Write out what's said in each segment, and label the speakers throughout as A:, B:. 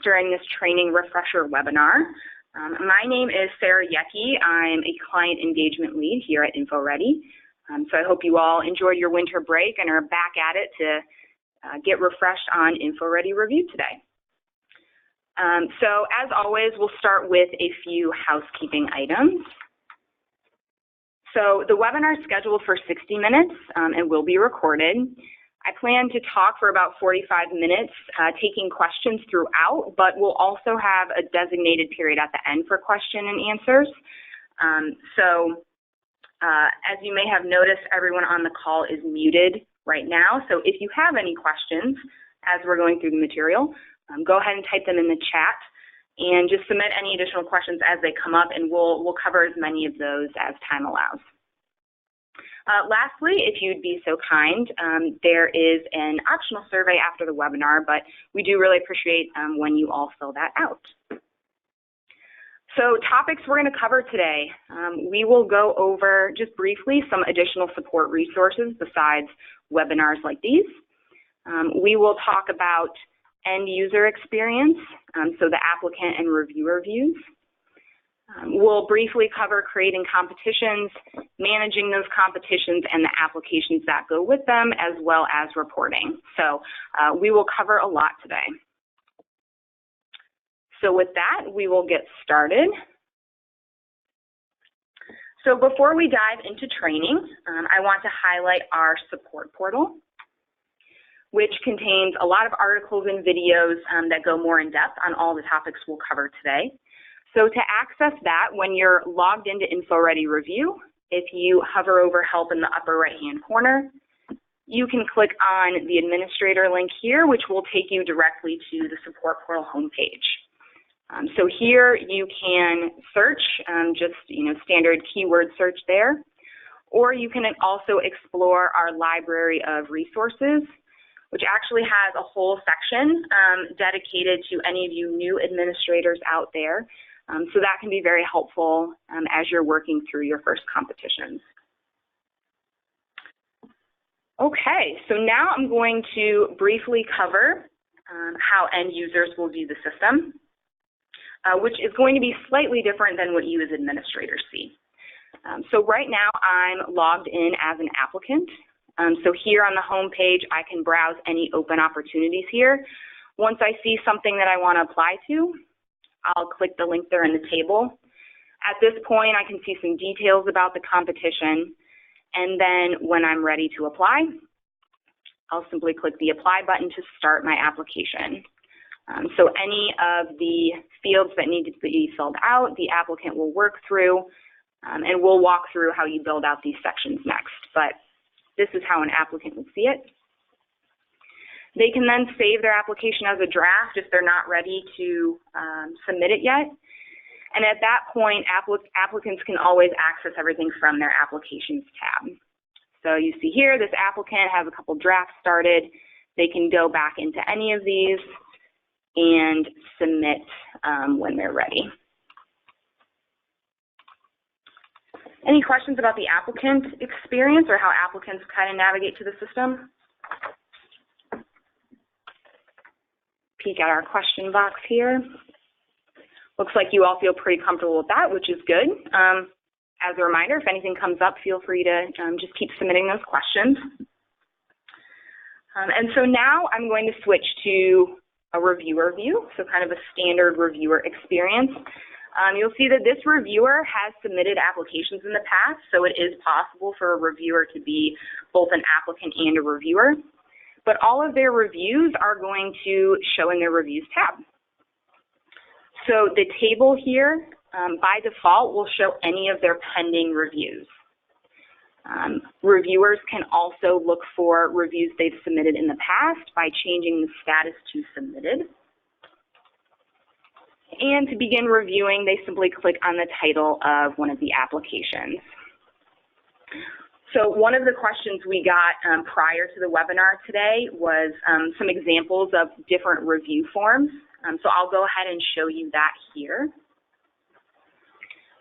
A: during this training refresher webinar. My name is Sarah Yecke. I'm a client engagement lead here at InfoReady. So I hope you all enjoyed your winter break and are back at it to get refreshed on InfoReady review today. So as always, we'll start with a few housekeeping items. So the webinar is scheduled for 60 minutes and will be recorded. I plan to talk for about 45 minutes, taking questions throughout, but we'll also have a designated period at the end for question and answers. As you may have noticed, everyone on the call is muted right now. So if you have any questions as we're going through the material, go ahead and type them in the chat and just submit any additional questions as they come up, and we'll cover as many of those as time allows. Lastly, if you'd be so kind, there is an optional survey after the webinar, but we do really appreciate when you all fill that out. So topics we're going to cover today, we will go over just briefly some additional support resources besides webinars like these. We will talk about end user experience, so the applicant and reviewer views. We'll briefly cover creating competitions, managing those competitions, and the applications that go with them, as well as reporting. So we will cover a lot today. So with that, we will get started. So before we dive into training, I want to highlight our support portal, which contains a lot of articles and videos that go more in depth on all the topics we'll cover today. So to access that, when you're logged into InfoReady Review, if you hover over Help in the upper right-hand corner, you can click on the administrator link here, which will take you directly to the support portal homepage. So here you can search, just standard keyword search there, or you can also explore our library of resources, which actually has a whole section dedicated to any of you new administrators out there. So that can be very helpful as you're working through your first competitions. Okay, so now I'm going to briefly cover how end users will view the system, which is going to be slightly different than what you as administrators see. So right now I'm logged in as an applicant. So here on the home page, I can browse any open opportunities here. Once I see something that I want to apply to, I'll click the link there in the table. At this point, I can see some details about the competition, and then when I'm ready to apply, I'll simply click the Apply button to start my application. So any of the fields that need to be filled out, the applicant will work through, and we'll walk through how you build out these sections next. But this is how an applicant would see it. They can then save their application as a draft if they're not ready to submit it yet. And at that point, applicants can always access everything from their Applications tab. So you see here, this applicant has a couple drafts started. They can go back into any of these and submit when they're ready. Any questions about the applicant experience or how applicants kind of navigate to the system? Peek at our question box here. Looks like you all feel pretty comfortable with that, which is good. As a reminder, if anything comes up, feel free to just keep submitting those questions. And so now I'm going to switch to a reviewer view, so kind of a standard reviewer experience. You'll see that this reviewer has submitted applications in the past, so it is possible for a reviewer to be both an applicant and a reviewer. But all of their reviews are going to show in their Reviews tab. So the table here, by default, will show any of their pending reviews. Reviewers can also look for reviews they've submitted in the past by changing the status to submitted. And to begin reviewing, they simply click on the title of one of the applications. So one of the questions we got prior to the webinar today was some examples of different review forms. So I'll go ahead and show you that here.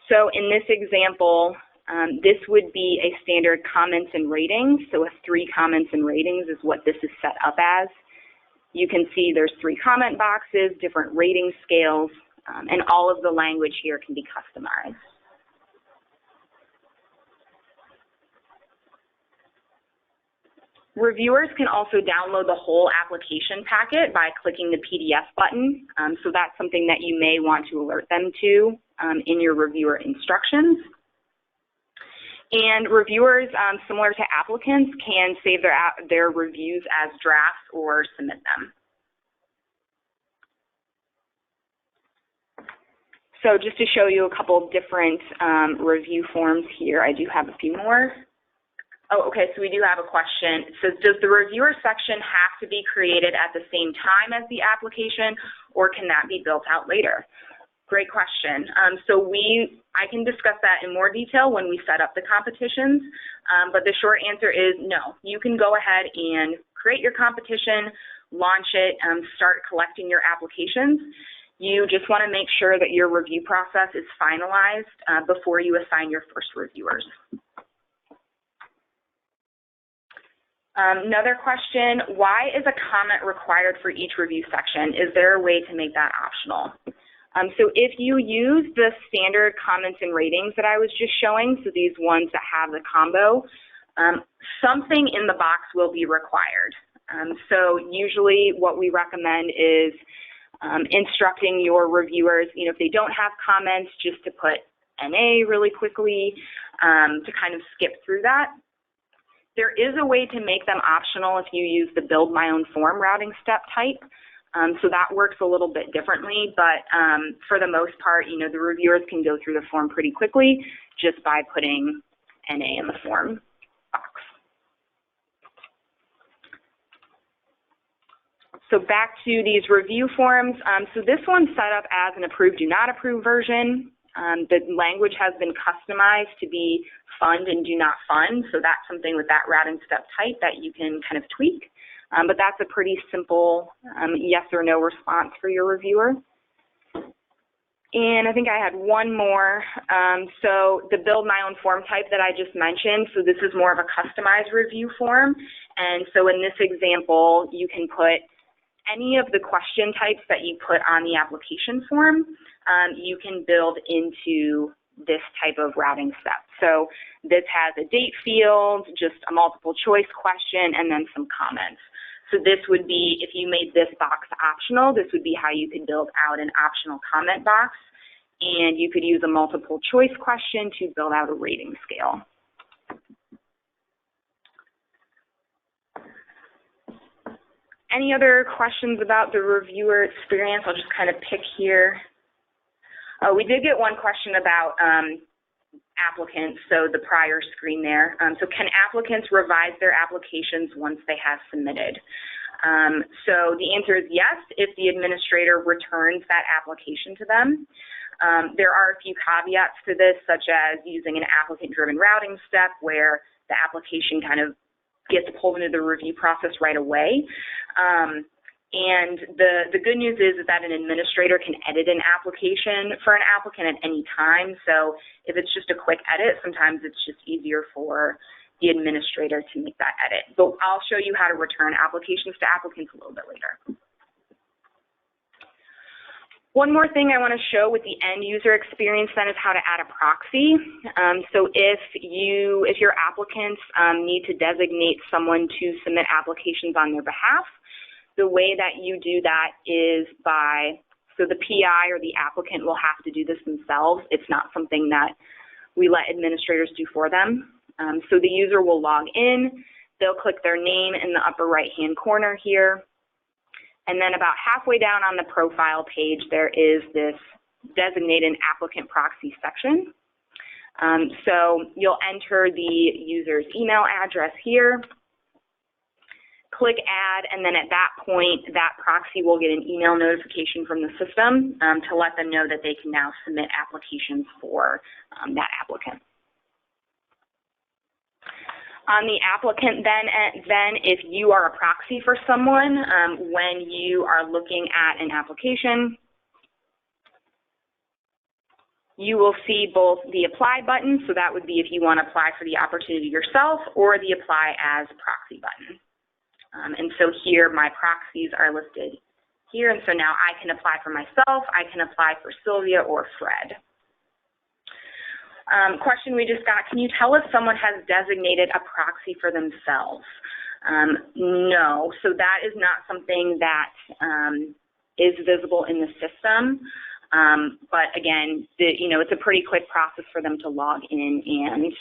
A: So in this example, this would be a standard comments and ratings. So a 3 comments and ratings is what this is set up as. You can see there's 3 comment boxes, different rating scales, and all of the language here can be customized. Reviewers can also download the whole application packet by clicking the PDF button, so that's something that you may want to alert them to in your reviewer instructions. And reviewers, similar to applicants, can save their reviews as drafts or submit them. So just to show you a couple different review forms here, I do have a few more. Oh, okay, so we do have a question. It says, does the reviewer section have to be created at the same time as the application, or can that be built out later? Great question. I can discuss that in more detail when we set up the competitions, but the short answer is no. You can go ahead and create your competition, launch it, start collecting your applications. You just want to make sure that your review process is finalized before you assign your first reviewers. Another question, why is a comment required for each review section? Is there a way to make that optional? So if you use the standard comments and ratings that I was just showing, so these ones that have the combo, something in the box will be required. So usually what we recommend is instructing your reviewers, if they don't have comments, just to put NA really quickly to kind of skip through that. There is a way to make them optional if you use the build my own form routing step type. So that works a little bit differently, but for the most part, the reviewers can go through the form pretty quickly just by putting NA in the form box. So back to these review forms. So this one's set up as an approve, do not approve version. The language has been customized to be fund and do not fund, so that's something with that routing step type that you can kind of tweak. But that's a pretty simple yes or no response for your reviewer. And I think I had one more. So the build my own form type that I just mentioned, so this is more of a customized review form. And so in this example, you can put any of the question types that you put on the application form, you can build into this type of routing step. So this has a date field, just a multiple choice question, and then some comments. So this would be, if you made this box optional, this would be how you could build out an optional comment box, and you could use a multiple choice question to build out a rating scale. Any other questions about the reviewer experience? I'll just kind of pick here. We did get one question about applicants, so the prior screen there. So can applicants revise their applications once they have submitted? So the answer is yes, if the administrator returns that application to them. There are a few caveats to this, such as using an applicant-driven routing step where the application kind of gets pulled into the review process right away. And the good news is that an administrator can edit an application for an applicant at any time. So if it's just a quick edit, sometimes it's just easier for the administrator to make that edit. But I'll show you how to return applications to applicants a little bit later. One more thing I want to show with the end user experience then is how to add a proxy. So if your applicants need to designate someone to submit applications on their behalf, the way that you do that is so the PI or the applicant will have to do this themselves. It's not something that we let administrators do for them. So the user will log in, they'll click their name in the upper right-hand corner here, and then about halfway down on the profile page, there is this designate an applicant proxy section. So you'll enter the user's email address here, click add, and then at that point, that proxy will get an email notification from the system to let them know that they can now submit applications for that applicant. On the applicant then, if you are a proxy for someone, when you are looking at an application, you will see both the apply button, so that would be if you want to apply for the opportunity yourself, or the apply as proxy button. And so here my proxies are listed here, and so now I can apply for myself, I can apply for Sylvia or Fred. Question we just got, can you tell if someone has designated a proxy for themselves? No, so that is not something that is visible in the system. But again, it's a pretty quick process for them to log in and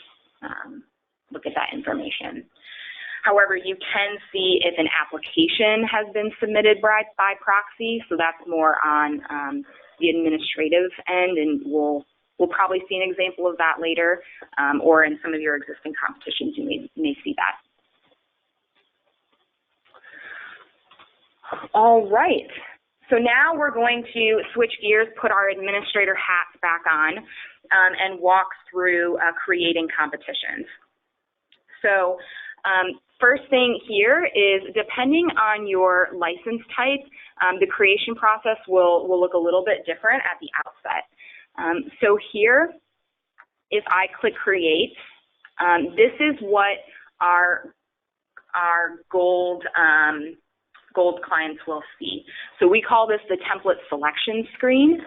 A: look at that information. However, you can see if an application has been submitted by proxy, so that's more on the administrative end, and we'll probably see an example of that later, or in some of your existing competitions you may see that. All right, so now we're going to switch gears, put our administrator hats back on, and walk through creating competitions. So first thing here is, depending on your license type, the creation process will look a little bit different at the outset. So here, if I click create, this is what our gold clients will see. So we call this the template selection screen.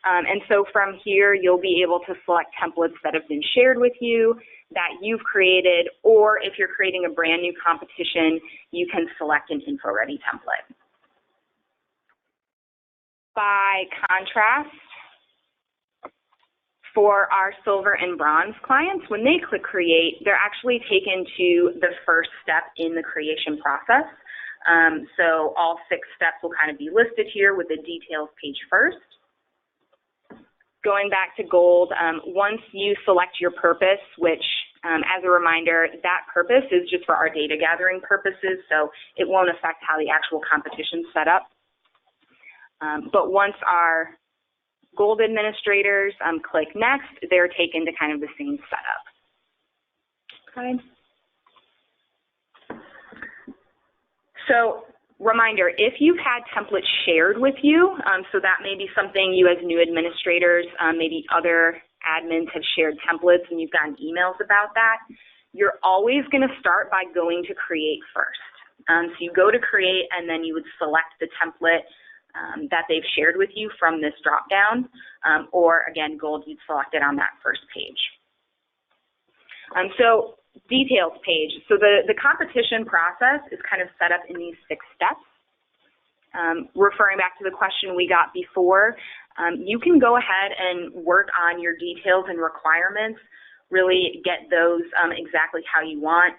A: And so from here, you'll be able to select templates that have been shared with you, that you've created, or if you're creating a brand new competition, you can select an InfoReady template. By contrast, for our silver and bronze clients, when they click create, they're actually taken to the first step in the creation process. So all 6 steps will kind of be listed here with the details page first. Going back to gold, once you select your purpose, which as a reminder, that purpose is just for our data gathering purposes, so it won't affect how the actual competition's set up. But once our gold administrators click next, they're taken to kind of the same setup. Okay. So reminder, if you've had templates shared with you, so that may be something you as new administrators, maybe other admins have shared templates and you've gotten emails about that, you're always going to start by going to create first. So you go to create and then you would select the template that they've shared with you from this drop-down, or again, gold, you'd select it on that first page. So details page. So the competition process is kind of set up in these 6 steps. Referring back to the question we got before, you can go ahead and work on your details and requirements, really get those exactly how you want,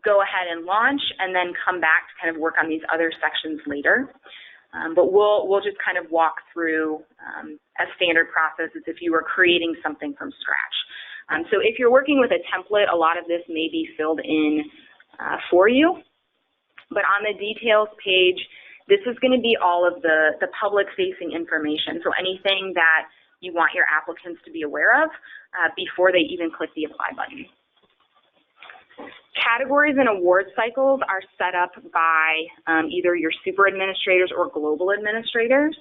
A: go ahead and launch, and then come back to kind of work on these other sections later. But we'll just kind of walk through a standard process as if you were creating something from scratch. So if you're working with a template, a lot of this may be filled in for you. But on the details page, this is going to be all of the public-facing information, so anything that you want your applicants to be aware of before they even click the apply button. Categories and award cycles are set up by either your super administrators or global administrators.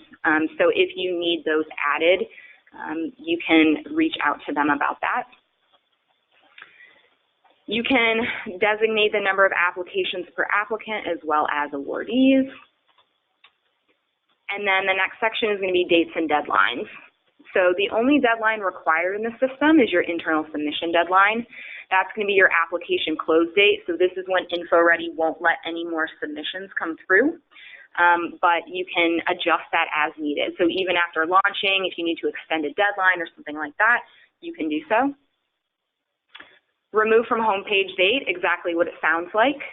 A: So if you need those added, you can reach out to them about that. You can designate the number of applications per applicant as well as awardees. And then the next section is going to be dates and deadlines. So the only deadline required in the system is your internal submission deadline. That's going to be your application close date. So this is when InfoReady won't let any more submissions come through. But you can adjust that as needed. So even after launching, if you need to extend a deadline or something like that, you can do so. Remove from homepage date, exactly what it sounds like.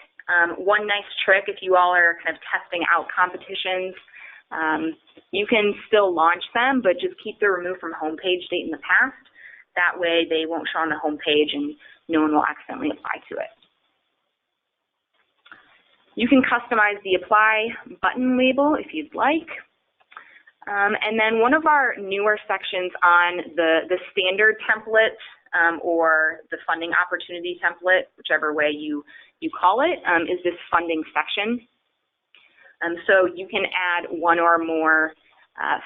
A: One nice trick, if you all are kind of testing out competitions, you can still launch them, but just keep the remove from homepage date in the past. That way they won't show on the homepage and no one will accidentally apply to it. You can customize the apply button label if you'd like. And then one of our newer sections on the standard template or the funding opportunity template, whichever way you call it, is this funding section. So you can add one or more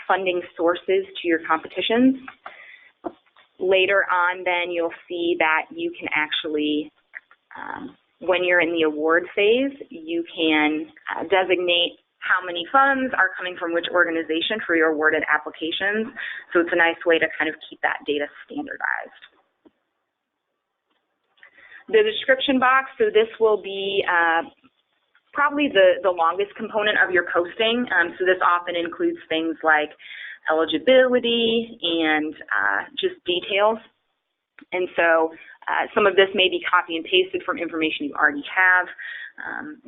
A: funding sources to your competitions. Later on, then you'll see that you can actually when you're in the award phase, you can designate how many funds are coming from which organization for your awarded applications. So it's a nice way to kind of keep that data standardized. The description box, so this will be probably the longest component of your posting. So this often includes things like eligibility and just details. And so some of this may be copy and pasted from information you already have.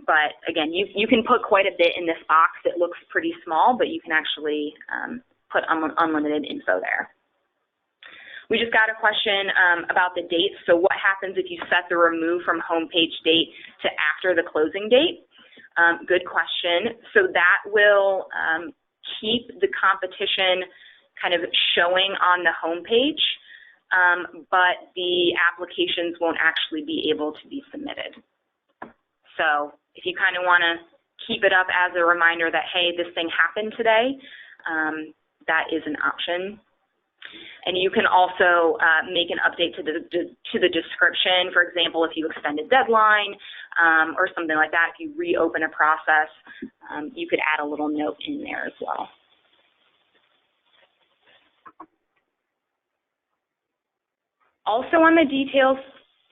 A: But again, you can put quite a bit in this box. It looks pretty small, but you can actually put unlimited info there. We just got a question about the dates. So what happens if you set the remove from homepage date to after the closing date? Good question. So that will keep the competition kind of showing on the homepage, but the applications won't actually be able to be submitted. So if you kind of want to keep it up as a reminder that, hey, this thing happened today, that is an option. And you can also make an update to the description. For example, if you extend a deadline or something like that, if you reopen a process, you could add a little note in there as well. Also on the details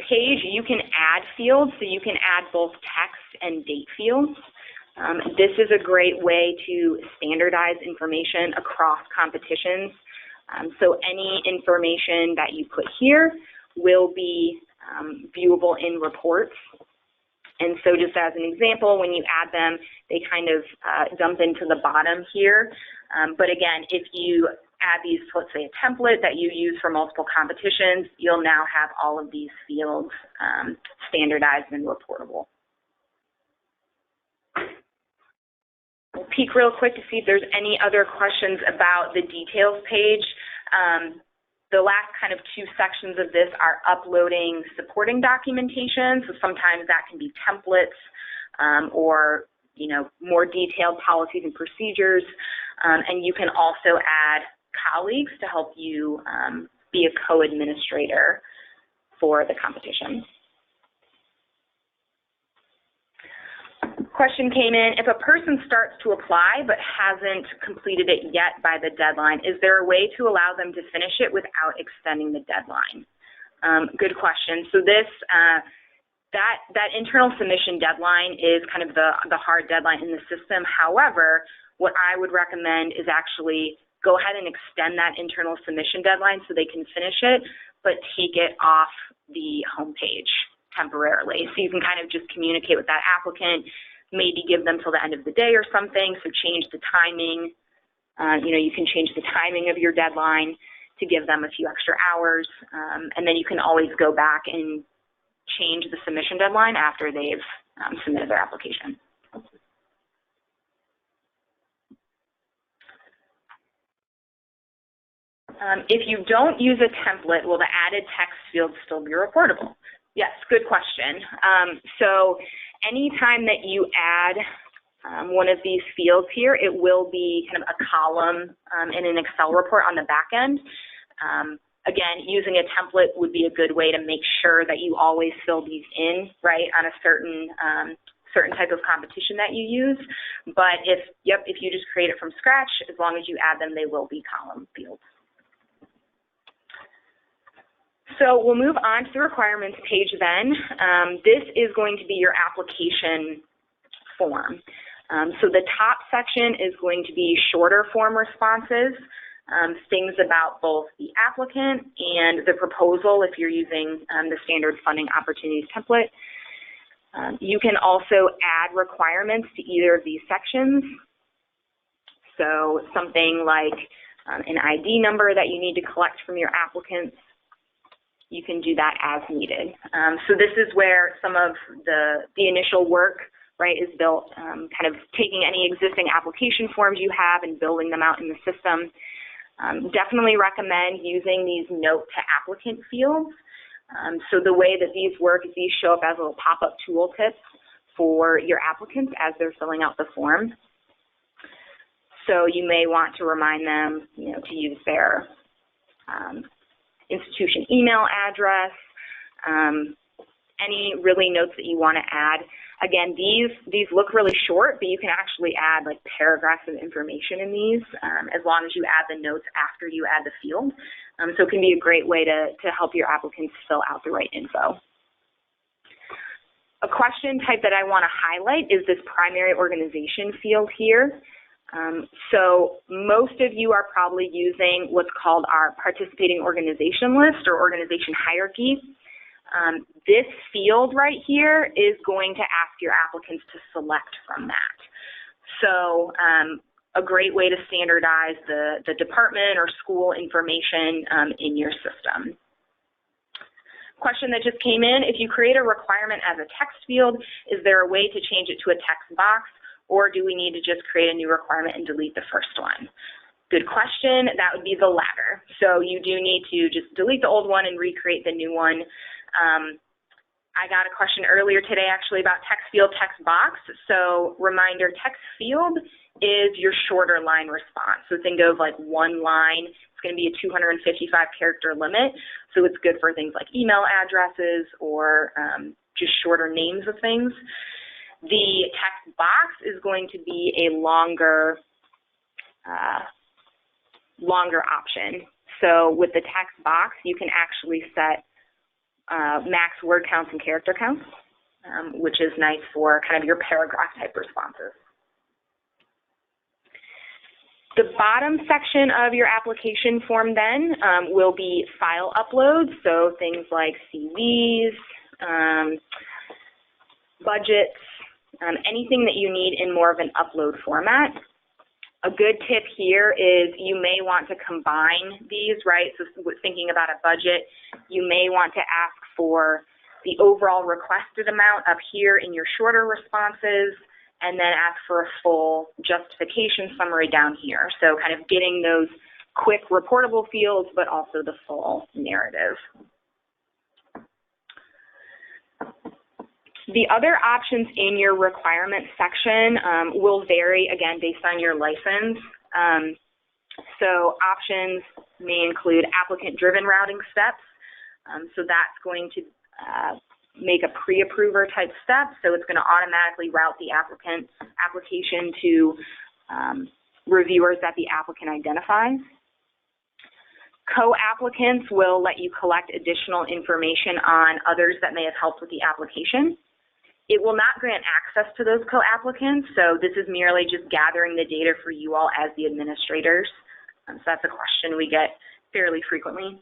A: page, you can add fields, so you can add both text and date fields. This is a great way to standardize information across competitions. So any information that you put here will be viewable in reports. And so just as an example, when you add them, they kind of dump into the bottom here. But again, if you add these, let's say a template that you use for multiple competitions, you'll now have all of these fields standardized and reportable. We'll peek real quick to see if there's any other questions about the details page. The last kind of two sections of this are uploading supporting documentation. So sometimes that can be templates or more detailed policies and procedures. And you can also add colleagues to help you be a co-administrator for the competition. Question came in, if a person starts to apply but hasn't completed it yet by the deadline, is there a way to allow them to finish it without extending the deadline? Good question. So this, that internal submission deadline is kind of the hard deadline in the system. However, what I would recommend is actually go ahead and extend that internal submission deadline so they can finish it, but take it off the homepage temporarily. So you can kind of just communicate with that applicant, maybe give them till the end of the day or something, so change the timing. You can change the timing of your deadline to give them a few extra hours, and then you can always go back and change the submission deadline after they've submitted their application. If you don't use a template, will the added text field still be reportable? Yes, good question. So anytime that you add one of these fields here, it will be kind of a column in an Excel report on the back end. Again, using a template would be a good way to make sure that you always fill these in, right, on a certain type of competition that you use. But if you just create it from scratch, as long as you add them, they will be column fields. So we'll move on to the requirements page then. This is going to be your application form. So the top section is going to be shorter form responses, things about both the applicant and the proposal if you're using the standard funding opportunities template. You can also add requirements to either of these sections. So something like an ID number that you need to collect from your applicants. You can do that as needed. So this is where some of the initial work, right, is built, kind of taking any existing application forms you have and building them out in the system. Definitely recommend using these note to applicant fields. So the way that these work is these show up as little pop-up tooltips for your applicants as they're filling out the form. So you may want to remind them, to use their institution email address, any really notes that you want to add. Again, these look really short, but you can actually add like paragraphs of information in these as long as you add the notes after you add the field. So it can be a great way to help your applicants fill out the right info. A question type that I want to highlight is this primary organization field here. So most of you are probably using what's called our participating organization list or organization hierarchy. This field right here is going to ask your applicants to select from that. So a great way to standardize the department or school information in your system. Question that just came in, if you create a requirement as a text field, is there a way to change it to a text box, or do we need to just create a new requirement and delete the first one? Good question. That would be the latter. So you do need to just delete the old one and recreate the new one. I got a question earlier today actually about text field, text box. So reminder, text field is your shorter line response. So think of like one line. It's going to be a 255 character limit. So it's good for things like email addresses or just shorter names of things. The text box is going to be a longer option. So with the text box, you can actually set max word counts and character counts, which is nice for kind of your paragraph type responses. The bottom section of your application form then will be file uploads, so things like CVs, budgets, anything that you need in more of an upload format. A good tip here is you may want to combine these, right? So thinking about a budget, you may want to ask for the overall requested amount up here in your shorter responses, and then ask for a full justification summary down here. So kind of getting those quick reportable fields, but also the full narrative. The other options in your requirements section will vary, again, based on your license. So options may include applicant-driven routing steps. So that's going to make a pre-approver type step. So it's going to automatically route the application to reviewers that the applicant identifies. Co-applicants will let you collect additional information on others that may have helped with the application. It will not grant access to those co-applicants, so this is merely just gathering the data for you all as the administrators. So that's a question we get fairly frequently.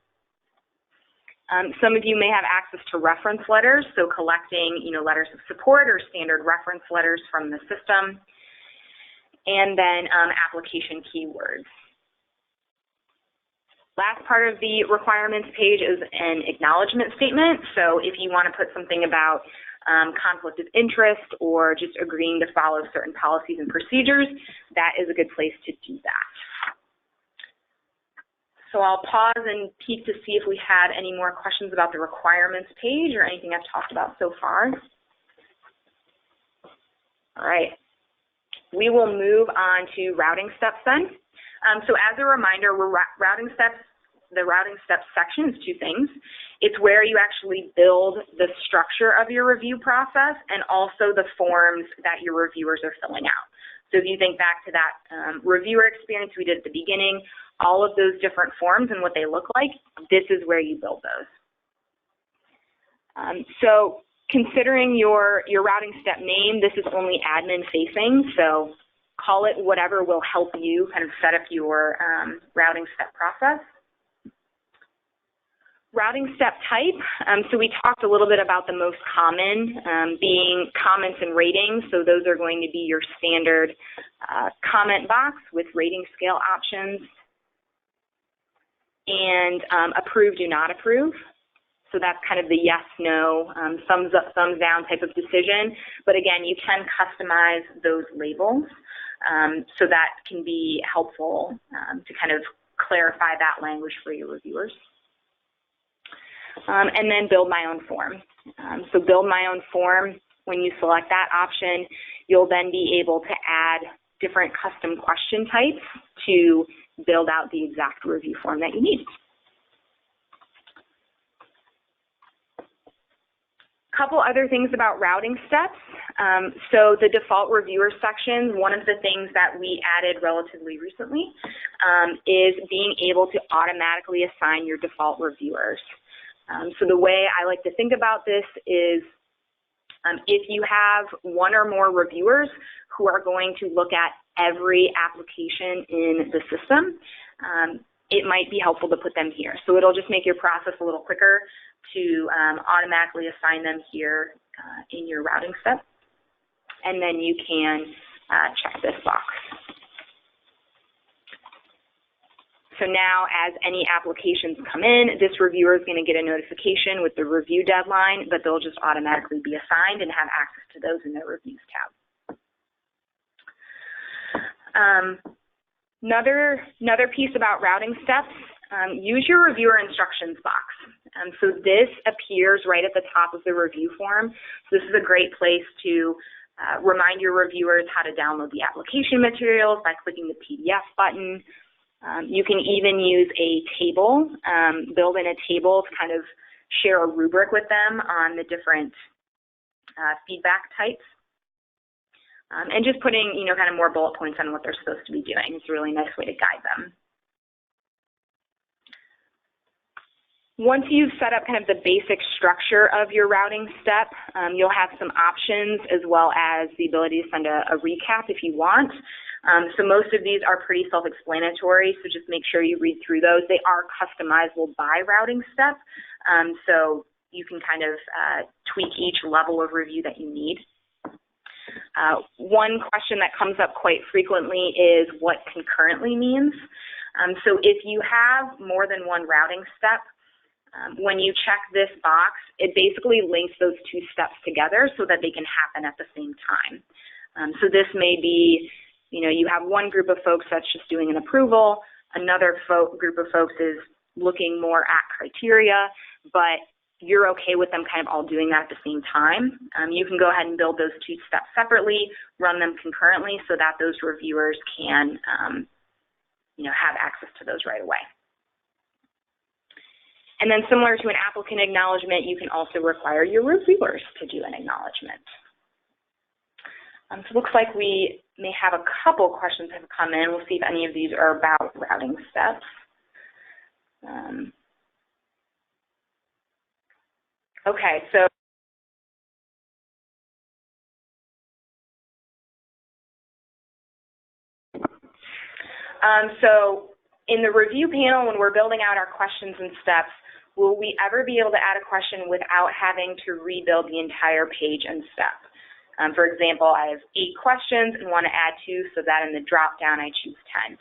A: Some of you may have access to reference letters, so collecting, letters of support or standard reference letters from the system, and then application keywords. Last part of the requirements page is an acknowledgement statement. So if you want to put something about conflict of interest or just agreeing to follow certain policies and procedures, that is a good place to do that. So I'll pause and peek to see if we had any more questions about the requirements page or anything I've talked about so far. All right, we will move on to routing steps then. So as a reminder, the routing steps section is two things. It's where you actually build the structure of your review process and also the forms that your reviewers are filling out. So if you think back to that reviewer experience we did at the beginning, all of those different forms and what they look like, this is where you build those. So considering your routing step name, this is only admin facing, so call it whatever will help you kind of set up your routing step process. Routing step type, so we talked a little bit about the most common being comments and ratings, so those are going to be your standard comment box with rating scale options, and approve, do not approve. So that's kind of the yes, no, thumbs up, thumbs down type of decision. But again, you can customize those labels. So that can be helpful to kind of clarify that language for your reviewers. And then build my own form. So build my own form, when you select that option, you'll then be able to add different custom question types to build out the exact review form that you need. Couple other things about routing steps. So the default reviewer section, one of the things that we added relatively recently is being able to automatically assign your default reviewers. So the way I like to think about this is if you have one or more reviewers who are going to look at every application in the system, it might be helpful to put them here. So it'll just make your process a little quicker to automatically assign them here in your routing step. And then you can check this box. So now as any applications come in, this reviewer is going to get a notification with the review deadline, but they'll just automatically be assigned and have access to those in their reviews tab. Another piece about routing steps, use your reviewer instructions box. So this appears right at the top of the review form. So this is a great place to remind your reviewers how to download the application materials by clicking the PDF button. You can even use a table, build in a table to kind of share a rubric with them on the different feedback types. And just putting, kind of more bullet points on what they're supposed to be doing. It's a really nice way to guide them. Once you've set up kind of the basic structure of your routing step, you'll have some options as well as the ability to send a recap if you want. So most of these are pretty self-explanatory, so just make sure you read through those. They are customizable by routing step, so you can kind of tweak each level of review that you need. One question that comes up quite frequently is what concurrently means. So if you have more than one routing step, when you check this box, it basically links those two steps together so that they can happen at the same time. So this may be, you have one group of folks that's just doing an approval, another group of folks is looking more at criteria, but you're okay with them kind of all doing that at the same time. You can go ahead and build those two steps separately, run them concurrently so that those reviewers can, have access to those right away. And then similar to an applicant acknowledgement, you can also require your reviewers to do an acknowledgement. So it looks like we may have a couple questions have come in. We'll see if any of these are about routing steps. Okay, so in the review panel, when we're building out our questions and steps, will we ever be able to add a question without having to rebuild the entire page and step? For example, I have 8 questions and want to add 2, so that in the drop down I choose 10.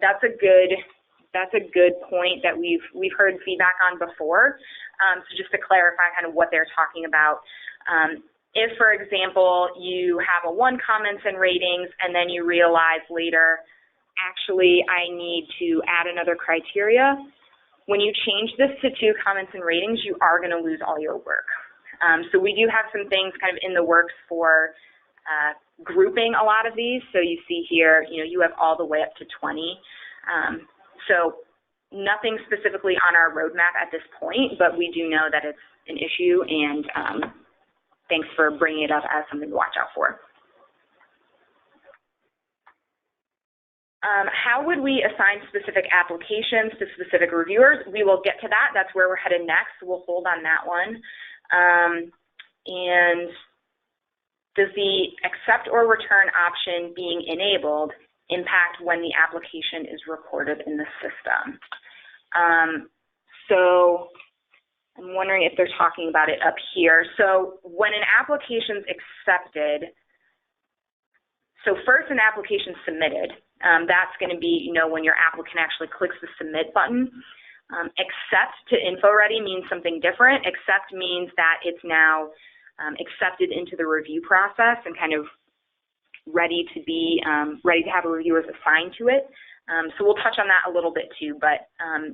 A: That's a good point that we've heard feedback on before. So just to clarify kind of what they're talking about. If, for example, you have a 1 comments and ratings and then you realize later, actually I need to add another criteria, when you change this to 2 comments and ratings, you are going to lose all your work. So we do have some things kind of in the works for grouping a lot of these. So you see here, you have all the way up to 20. So nothing specifically on our roadmap at this point, but we do know that it's an issue, and thanks for bringing it up as something to watch out for. How would we assign specific applications to specific reviewers? We will get to that. That's where we're headed next. We'll hold on that one. And does the accept or return option being enabled impact when the application is recorded in the system? So I'm wondering if they're talking about it up here. So when an application's accepted, so first an application's submitted. That's going to be, when your applicant actually clicks the submit button. Accept to InfoReady means something different. Accept means that it's now accepted into the review process and kind of ready to have reviewers assigned to it. So we'll touch on that a little bit too, but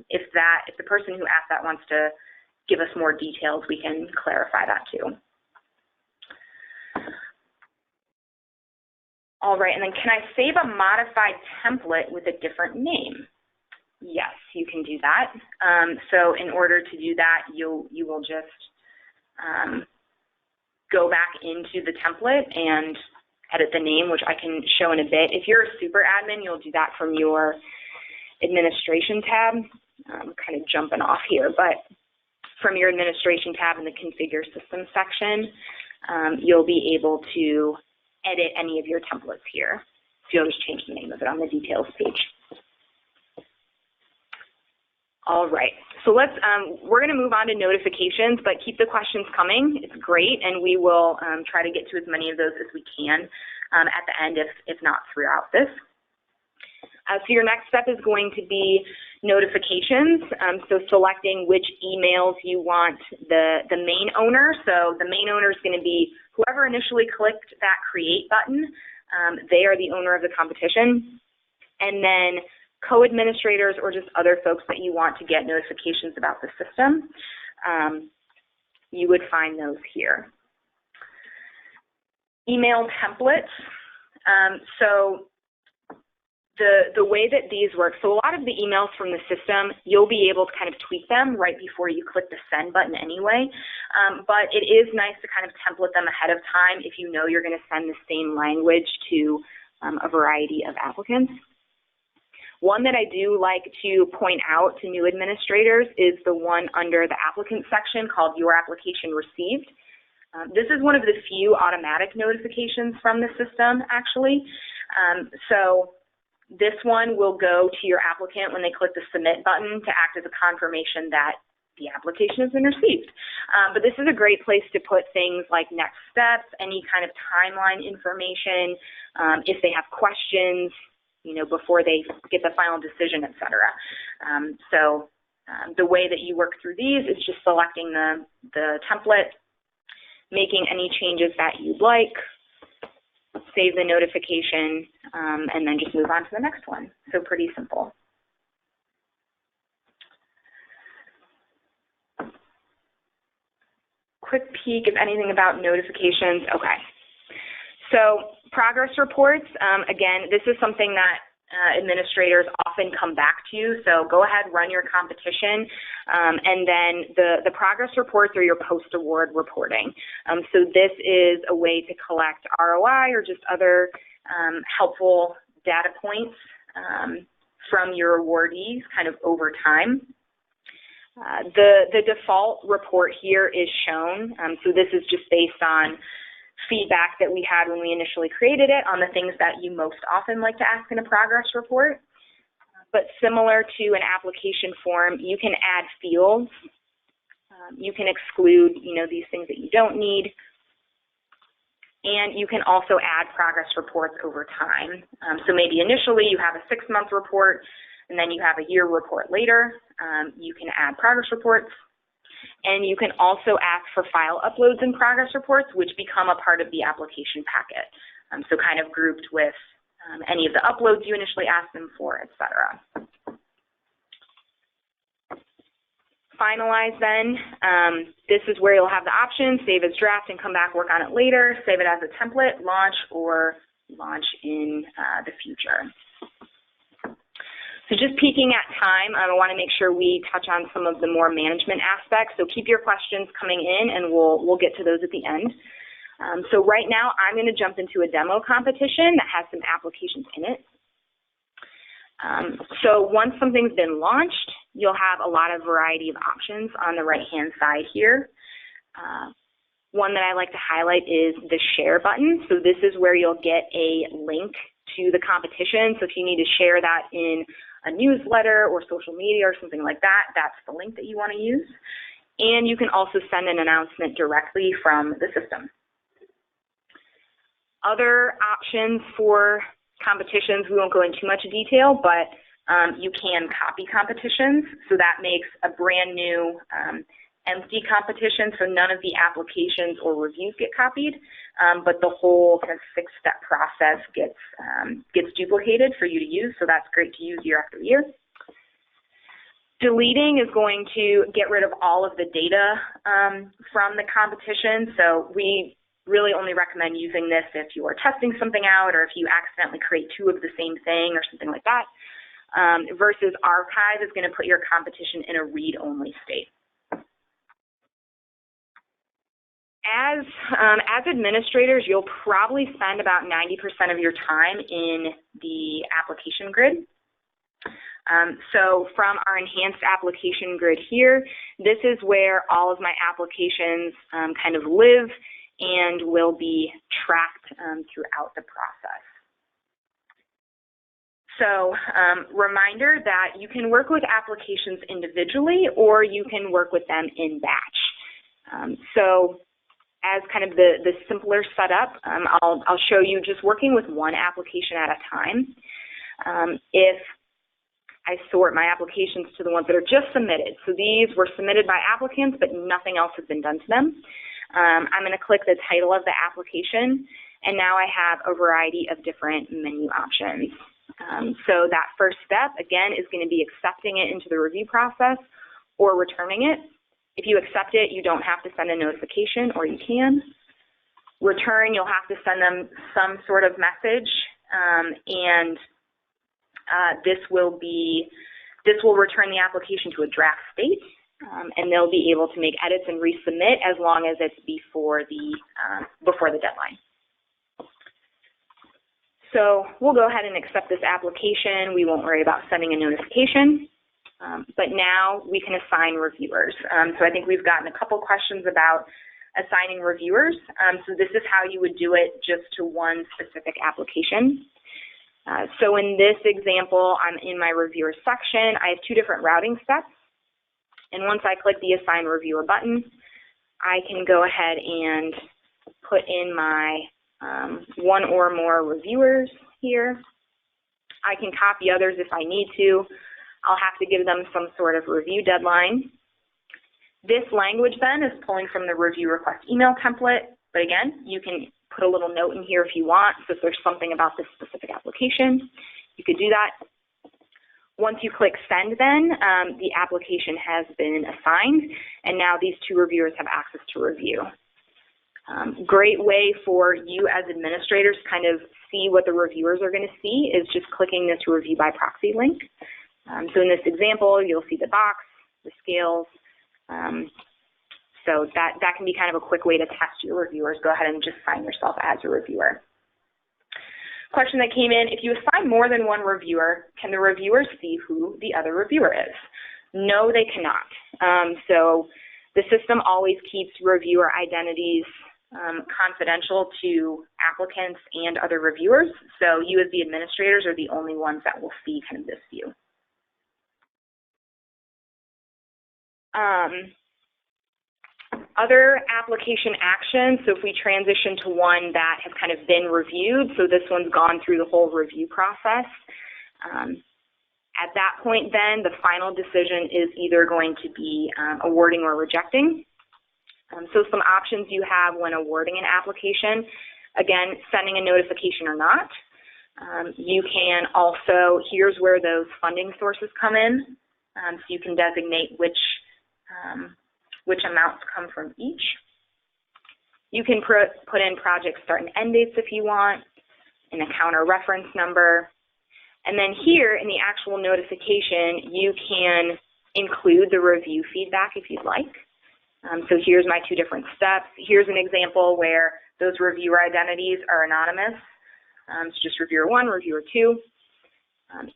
A: if the person who asked that wants to give us more details, we can clarify that too. All right, and then can I save a modified template with a different name? Yes, you can do that. So in order to do that, you will just go back into the template and edit the name, which I can show in a bit. If you're a super admin, you'll do that from your administration tab. I'm kind of jumping off here, but from your administration tab in the configure system section, you'll be able to edit any of your templates here. So you'll just change the name of it on the details page. All right, so we're going to move on to notifications, but keep the questions coming. It's great, and we will try to get to as many of those as we can at the end, if not throughout this. So your next step is going to be notifications, so selecting which emails you want the main owner. So the main owner is going to be whoever initially clicked that create button. They are the owner of the competition. And then co-administrators or just other folks that you want to get notifications about the system, you would find those here. Email templates. So the way that these work, so a lot of the emails from the system, you'll be able to kind of tweak them right before you click the send button anyway, but it is nice to kind of template them ahead of time if you know you're going to send the same language to a variety of applicants. One that I do like to point out to new administrators is the one under the applicant section called Your Application Received. This is one of the few automatic notifications from the system, actually. So this one will go to your applicant when they click the submit button to act as a confirmation that the application has been received. But this is a great place to put things like next steps, any kind of timeline information, if they have questions, before they get the final decision, et cetera. So the way that you work through these is just selecting the template, making any changes that you'd like, save the notification, and then just move on to the next one. So pretty simple. Quick peek, if anything about notifications. Okay. So progress reports, again, this is something that administrators often come back to. So go ahead, run your competition, and then the progress reports are your post-award reporting. So this is a way to collect ROI or just other helpful data points from your awardees kind of over time. The default report here is shown. So this is just based on feedback that we had when we initially created it on the things that you most often like to ask in a progress report. But similar to an application form, you can add fields. You can exclude, these things that you don't need. And you can also add progress reports over time. So maybe initially you have a 6-month report, and then you have a year report later. You can add progress reports. And you can also ask for file uploads and progress reports, which become a part of the application packet. So kind of grouped with any of the uploads you initially asked them for, et cetera. Finalize then. This is where you'll have the option, save as draft and come back, work on it later, save it as a template, launch, or launch in the future. So just peeking at time, I want to make sure we touch on some of the more management aspects. So keep your questions coming in, and we'll get to those at the end. So right now, I'm going to jump into a demo competition that has some applications in it. So once something's been launched, you'll have a lot of variety of options on the right-hand side here. One that I like to highlight is the share button. So this is where you'll get a link to the competition. So if you need to share that in a newsletter or social media or something like that, that's the link that you want to use. And you can also send an announcement directly from the system. Other options for competitions, we won't go into too much detail, but you can copy competitions. So that makes a brand new empty competition, so none of the applications or reviews get copied, but the whole kind of 6-step process gets duplicated for you to use, so that's great to use year after year. Deleting is going to get rid of all of the data from the competition, so we really only recommend using this if you are testing something out or if you accidentally create 2 of the same thing or something like that, versus archive is going to put your competition in a read-only state. As administrators, you'll probably spend about 90% of your time in the application grid. So from our enhanced application grid here, this is where all of my applications kind of live and will be tracked throughout the process. So reminder that you can work with applications individually or you can work with them in batch. So as kind of the simpler setup, I'll show you just working with one application at a time. If I sort my applications to the ones that are just submitted. So these were submitted by applicants, but nothing else has been done to them. I'm going to click the title of the application, and now I have a variety of different menu options. So that first step, again, is going to be accepting it into the review process or returning it. If you accept it, you don't have to send a notification, or you can. Return, you'll have to send them some sort of message, and this will return the application to a draft state, and they'll be able to make edits and resubmit as long as it's before the deadline. So we'll go ahead and accept this application. We won't worry about sending a notification, but now we can assign reviewers. So I think we've gotten a couple questions about assigning reviewers. So this is how you would do it just to one specific application. So in this example, I'm in my reviewer section. I have two different routing steps. And once I click the Assign Reviewer button, I can go ahead and put in my one or more reviewers here. I can copy others if I need to. I'll have to give them some sort of review deadline. This language then is pulling from the review request email template, but again, you can put a little note in here if you want, so if there's something about this specific application, you could do that. Once you click send then, the application has been assigned, and now these two reviewers have access to review. Great way for you as administrators to kind of see what the reviewers are going to see is just clicking this review by proxy link. So in this example, you'll see the box, the scales. So that can be kind of a quick way to test your reviewers. Go ahead and just sign yourself as a reviewer. Question that came in, if you assign more than one reviewer, can the reviewers see who the other reviewer is? No, they cannot. So the system always keeps reviewer identities confidential to applicants and other reviewers. So you as the administrators are the only ones that will see kind of this view. Other application actions, so if we transition to one that has kind of been reviewed, so this one's gone through the whole review process, at that point then the final decision is either going to be awarding or rejecting. So some options you have when awarding an application, again, sending a notification or not. You can also, here's where those funding sources come in, so you can designate which amounts come from each. You can put in project start and end dates if you want, an account or reference number. And then here in the actual notification, you can include the review feedback if you'd like. So here's my two different steps. Here's an example where those reviewer identities are anonymous. It's just reviewer 1, reviewer 2.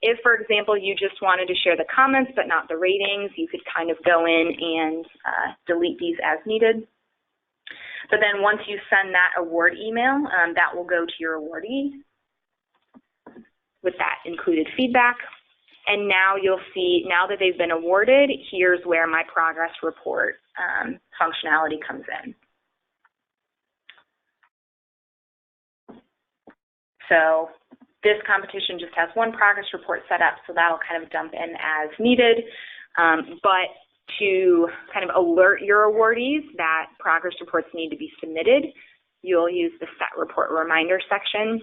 A: If, for example, you just wanted to share the comments but not the ratings, you could kind of go in and delete these as needed. But then once you send that award email, that will go to your awardee with that included feedback. And now you'll see, now that they've been awarded, here's where my progress report functionality comes in. So this competition just has one progress report set up, so that'll kind of dump in as needed. But to kind of alert your awardees that progress reports need to be submitted, you'll use the set report reminder section.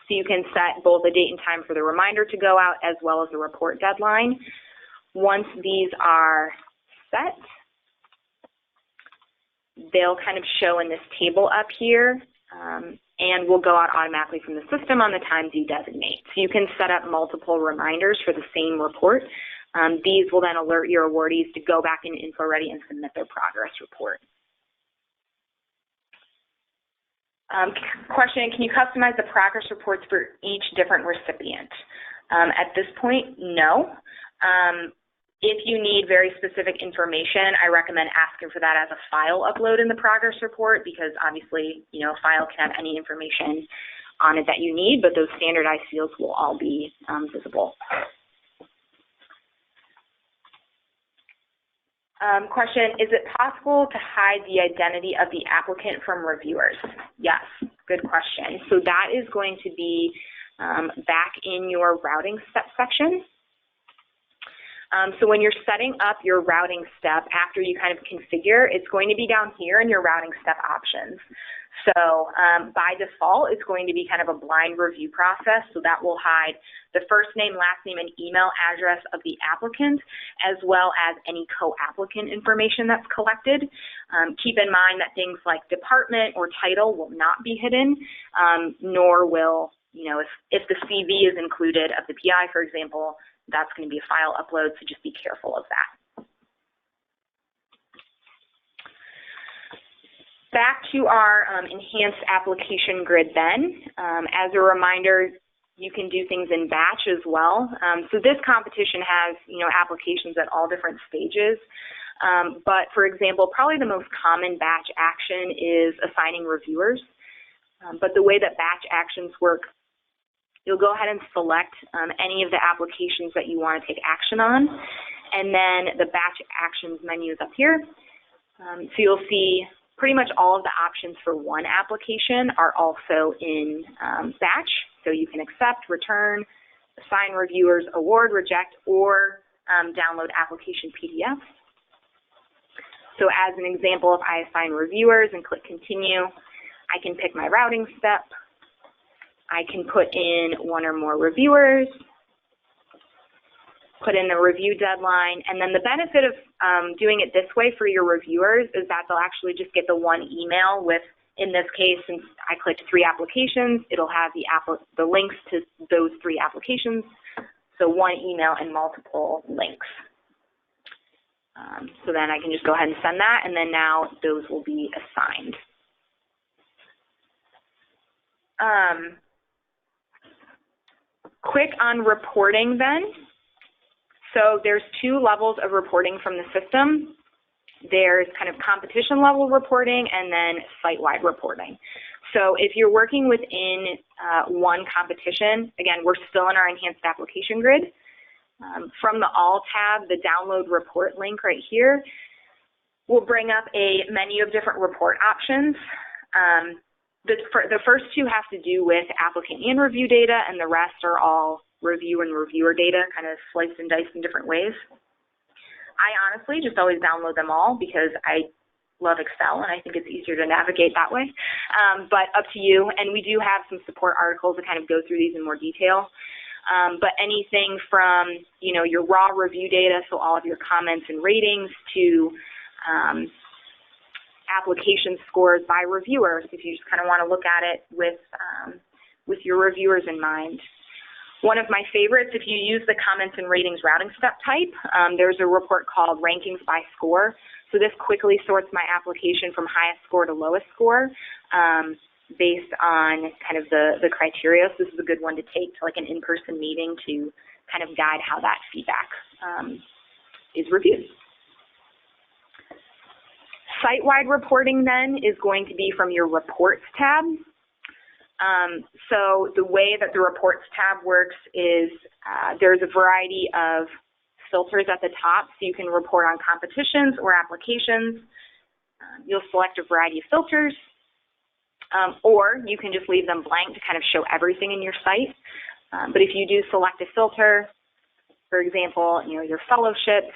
A: So you can set both a date and time for the reminder to go out as well as the report deadline. Once these are set, they'll kind of show in this table up here, and will go out automatically from the system on the times you designate. So you can set up multiple reminders for the same report. These will then alert your awardees to go back in InfoReady and submit their progress report. Question, can you customize the progress reports for each different recipient? At this point, no. If you need very specific information, I recommend asking for that as a file upload in the progress report, because obviously, you know, a file can have any information on it that you need, but those standardized fields will all be visible. Question, is it possible to hide the identity of the applicant from reviewers? Yes, good question. So that is going to be back in your routing step section. So when you're setting up your routing step, after you kind of configure, it's going to be down here in your routing step options. So by default, it's going to be kind of a blind review process, so that will hide the first name, last name, and email address of the applicant, as well as any co-applicant information that's collected. Keep in mind that things like department or title will not be hidden, nor will, you know, if the CV is included of the PI, for example, that's going to be a file upload, so just be careful of that. Back to our enhanced application grid then. As a reminder, you can do things in batch as well. So this competition has, you know, applications at all different stages. But for example, probably the most common batch action is assigning reviewers. But the way that batch actions work, you'll go ahead and select any of the applications that you want to take action on, and then the batch actions menu is up here. So you'll see pretty much all of the options for one application are also in batch. So you can accept, return, assign reviewers, award, reject, or download application PDF. So as an example, if I assign reviewers and click continue, I can pick my routing step. I can put in one or more reviewers, put in the review deadline, and then the benefit of doing it this way for your reviewers is that they'll actually just get the one email with, in this case, since I clicked 3 applications, it'll have the links to those 3 applications, so one email and multiple links. So then I can just go ahead and send that, and then now those will be assigned. Quick on reporting then. So there's 2 levels of reporting from the system. There's kind of competition level reporting and then site-wide reporting. So if you're working within one competition, again, we're still in our enhanced application grid. From the All tab, the download report link right here will bring up a menu of different report options. The first 2 have to do with applicant and review data, and the rest are all review and reviewer data, kind of sliced and diced in different ways. I honestly just always download them all because I love Excel and I think it's easier to navigate that way. But up to you, and we do have some support articles that kind of go through these in more detail. But anything from, you know, your raw review data, so all of your comments and ratings, to application scores by reviewers, if you just kind of want to look at it with your reviewers in mind. One of my favorites, if you use the comments and ratings routing step type, there's a report called Rankings by Score. So this quickly sorts my application from highest score to lowest score based on kind of the criteria. So this is a good one to take to like an in-person meeting to kind of guide how that feedback is reviewed. Site-wide reporting then is going to be from your Reports tab. So the way that the Reports tab works is there's a variety of filters at the top, so you can report on competitions or applications. You'll select a variety of filters, or you can just leave them blank to kind of show everything in your site. But if you do select a filter, for example, you know, your fellowships,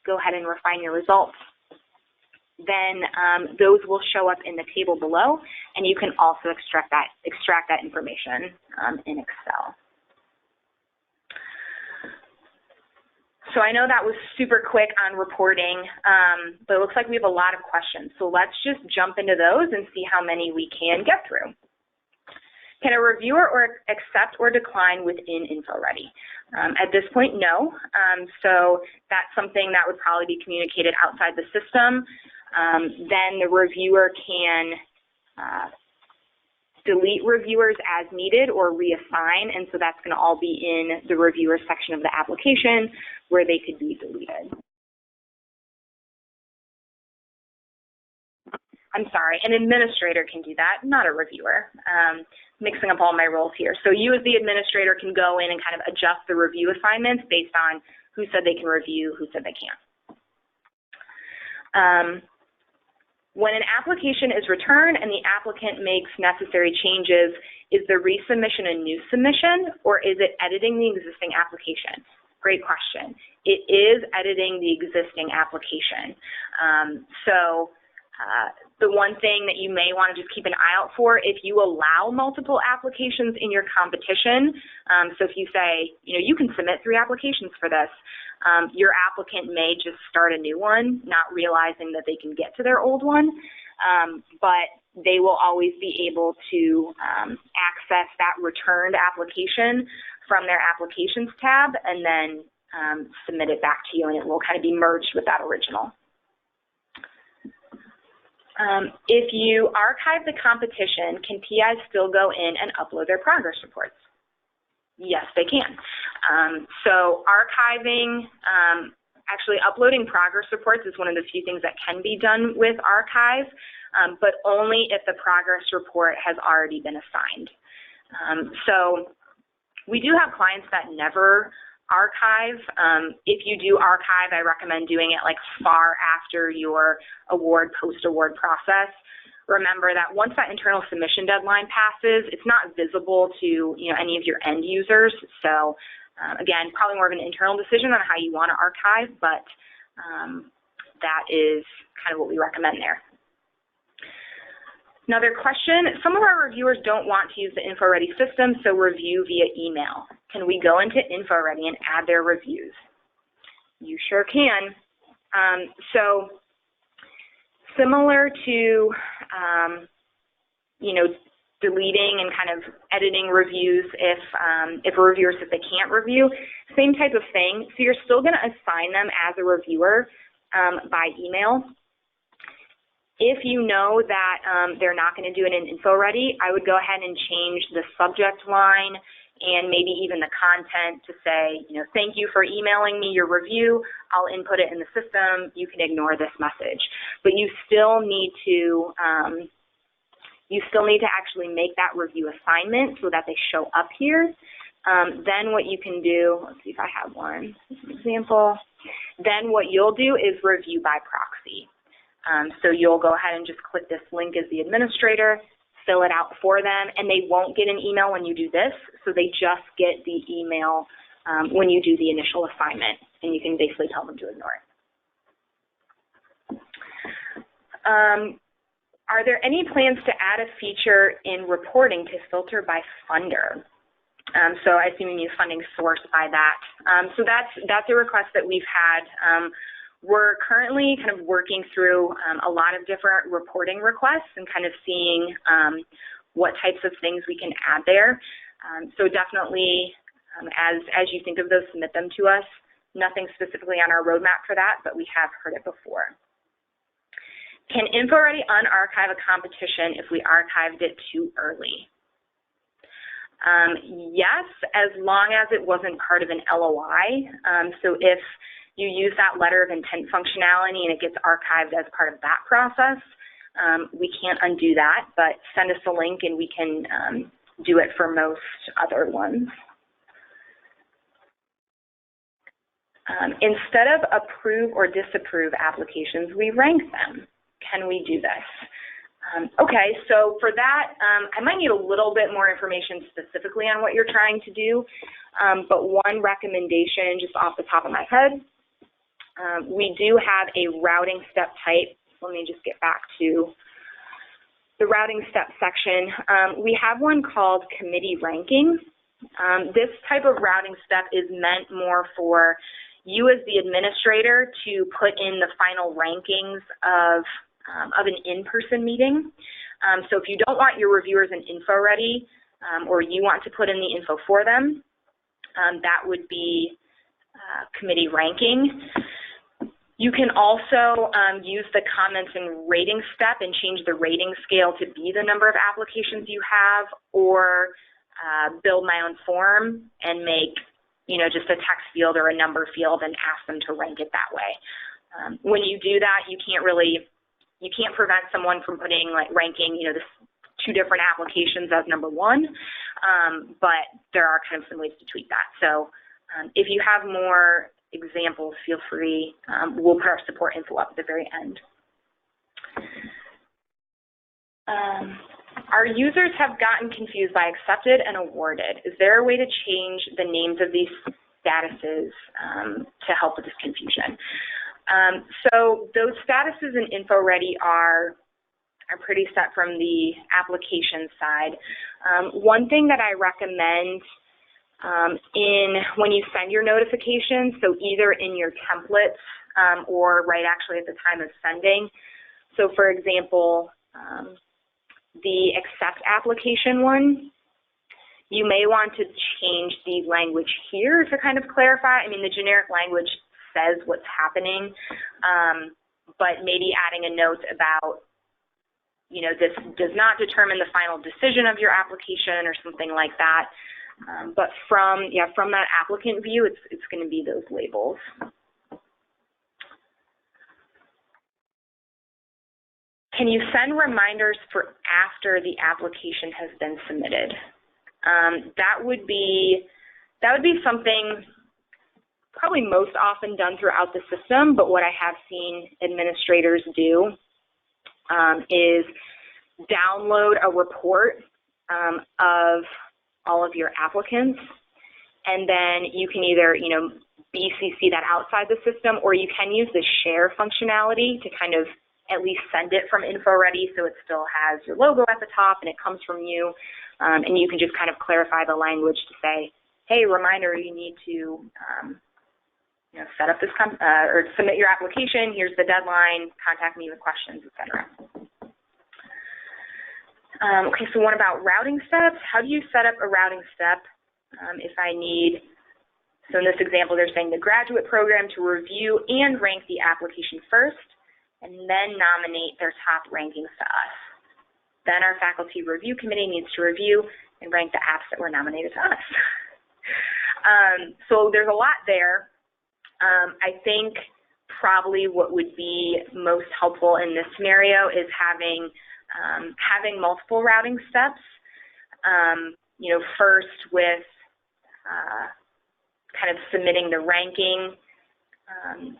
A: go ahead and refine your results. Then those will show up in the table below, and you can also extract that information in Excel. So I know that was super quick on reporting, but it looks like we have a lot of questions. So let's just jump into those and see how many we can get through. Can a reviewer accept or decline within InfoReady? At this point, no. So that's something that would probably be communicated outside the system. Then the reviewer can delete reviewers as needed or reassign, and so that's going to all be in the reviewer section of the application where they could be deleted. I'm sorry, an administrator can do that, not a reviewer. Mixing up all my roles here. So you as the administrator can go in and kind of adjust the review assignments based on who said they can review, who said they can't. When an application is returned and the applicant makes necessary changes, is the resubmission a new submission, or is it editing the existing application? Great question. It is editing the existing application. The one thing that you may want to just keep an eye out for, if you allow multiple applications in your competition, so if you say, you can submit 3 applications for this, your applicant may just start a new one, not realizing that they can get to their old one, but they will always be able to access that returned application from their applications tab and then submit it back to you, and it will kind of be merged with that original. If you archive the competition, can PIs still go in and upload their progress reports? Yes, they can. So archiving, actually uploading progress reports is one of the few things that can be done with archive, but only if the progress report has already been assigned. So we do have clients that never archive. If you do archive, I recommend doing it like far after your post-award process. Remember that once that internal submission deadline passes, it's not visible to any of your end users. So again, probably more of an internal decision on how you want to archive, but that is kind of what we recommend there. Another question, some of our reviewers don't want to use the InfoReady system, so review via email. Can we go into InfoReady and add their reviews? You sure can. So similar to, deleting and kind of editing reviews if a reviewer says they can't review, same type of thing. So you're still going to assign them as a reviewer by email. If you know that they're not going to do it in InfoReady, I would go ahead and change the subject line and maybe even the content to say, thank you for emailing me your review. I'll input it in the system. You can ignore this message. But you still need to actually make that review assignment so that they show up here. Then what you can do, let's see if I have one example. Then what you'll do is review by proxy. So you'll go ahead and just click this link as the administrator, fill it out for them, and they won't get an email when you do this, so they just get the email when you do the initial assignment, and you can basically tell them to ignore it. Are there any plans to add a feature in reporting to filter by funder? So I assume you mean funding source by that. So that's a request that we've had. We're currently kind of working through a lot of different reporting requests and kind of seeing what types of things we can add there. So definitely, as you think of those, submit them to us. Nothing specifically on our roadmap for that, but we have heard it before. Can InfoReady unarchive a competition if we archived it too early? Yes, as long as it wasn't part of an LOI. So if you use that letter of intent functionality and it gets archived as part of that process, we can't undo that, but send us a link and we can do it for most other ones. Instead of approve or disapprove applications, we rank them. Can we do this? Okay, so for that, I might need a little bit more information specifically on what you're trying to do, but one recommendation just off the top of my head, we do have a routing step type. Let me just get back to the routing step section. We have one called committee ranking. This type of routing step is meant more for you as the administrator to put in the final rankings of an in-person meeting. So if you don't want your reviewers in InfoReady or you want to put in the info for them, that would be committee ranking. You can also use the comments and rating step and change the rating scale to be the number of applications you have, or build my own form and make, just a text field or a number field and ask them to rank it that way. When you do that, you can't prevent someone from putting, ranking, this 2 different applications as number 1, but there are kind of some ways to tweak that. So if you have more examples, feel free. We'll put our support info up at the very end. Our users have gotten confused by accepted and awarded. Is there a way to change the names of these statuses to help with this confusion? So those statuses in InfoReady are pretty set from the application side. One thing that I recommend when you send your notifications, so either in your templates or right actually at the time of sending. So for example, the accept application one, you may want to change the language here to kind of clarify. I mean, the generic language says what's happening, but maybe adding a note about, this does not determine the final decision of your application or something like that. But from that applicant view, it's going to be those labels. Can you send reminders for after the application has been submitted? That would be something probably most often done throughout the system, but what I have seen administrators do is download a report of all of your applicants, and then you can either, BCC that outside the system, or you can use the share functionality to kind of at least send it from InfoReady so it still has your logo at the top and it comes from you, and you can just kind of clarify the language to say, hey, reminder, you need to set up this or submit your application, here's the deadline, contact me with questions, etc. Okay, so what about routing steps? How do you set up a routing step if I need, so in this example, they're saying the graduate program to review and rank the application first, and then nominate their top rankings to us. Then our faculty review committee needs to review and rank the apps that were nominated to us. So there's a lot there. I think probably what would be most helpful in this scenario is having multiple routing steps. First with kind of submitting the ranking,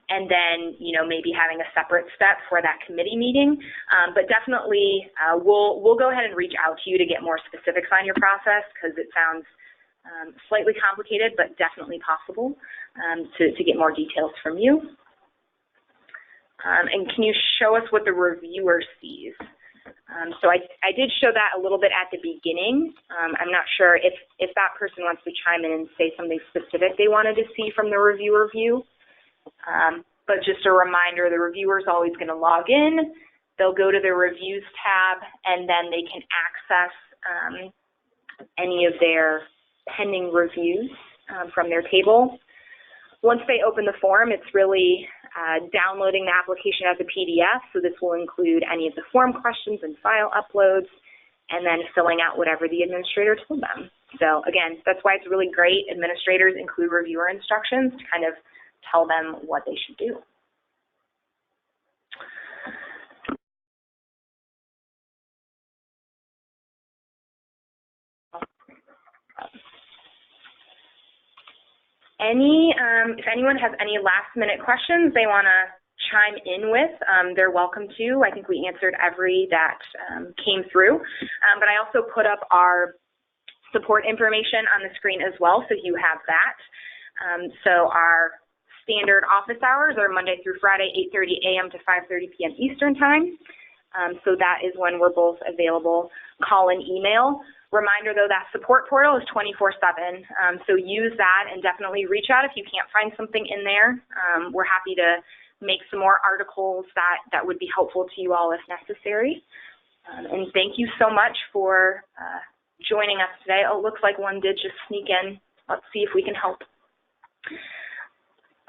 A: and then maybe having a separate step for that committee meeting. But definitely, we'll go ahead and reach out to you to get more specifics on your process, because it sounds slightly complicated, but definitely possible to get more details from you. And can you show us what the reviewer sees? So I did show that a little bit at the beginning. I'm not sure if that person wants to chime in and say something specific they wanted to see from the reviewer view. But just a reminder, the reviewer is always going to log in. They'll go to the reviews tab, and then they can access any of their pending reviews from their table. Once they open the form, it's really downloading the application as a PDF, so this will include any of the form questions and file uploads, and then filling out whatever the administrator told them. So again, that's why it's really great. Administrators include reviewer instructions to kind of tell them what they should do. If anyone has any last-minute questions they want to chime in with, they're welcome to. I think we answered every that came through. But I also put up our support information on the screen as well, so you have that. So our standard office hours are Monday through Friday, 8:30 a.m. to 5:30 p.m. Eastern Time. So that is when we're both available. Call and email. Reminder, though, that support portal is 24/7, so use that and definitely reach out if you can't find something in there. We're happy to make some more articles that would be helpful to you all if necessary. And thank you so much for joining us today. Oh, it looks like one did just sneak in. Let's see if we can help.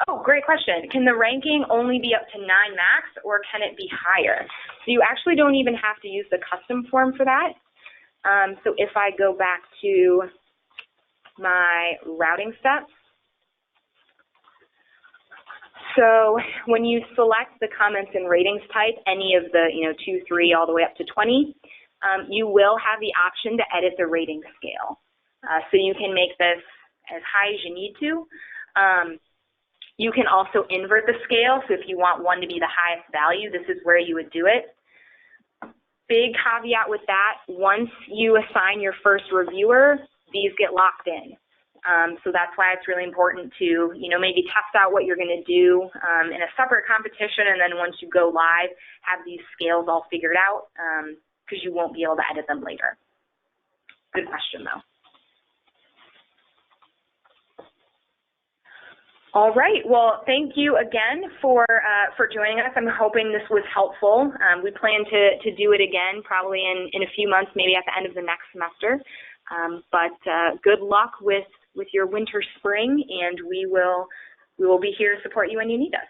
A: Oh, great question. Can the ranking only be up to 9 max, or can it be higher? So you actually don't even have to use the custom form for that. So if I go back to my routing steps, so when you select the comments and ratings type, any of the 2, 3, all the way up to 20, you will have the option to edit the rating scale. So you can make this as high as you need to. You can also invert the scale, so if you want one to be the highest value, this is where you would do it. Big caveat with that, once you assign your first reviewer, these get locked in. So that's why it's really important to, maybe test out what you're going to do in a separate competition, and then once you go live, have these scales all figured out, because you won't be able to edit them later. Good question, though. All right. Well, thank you again for joining us. I'm hoping this was helpful. We plan to do it again probably in a few months, maybe at the end of the next semester. But good luck with your winter, spring, and we will be here to support you when you need us.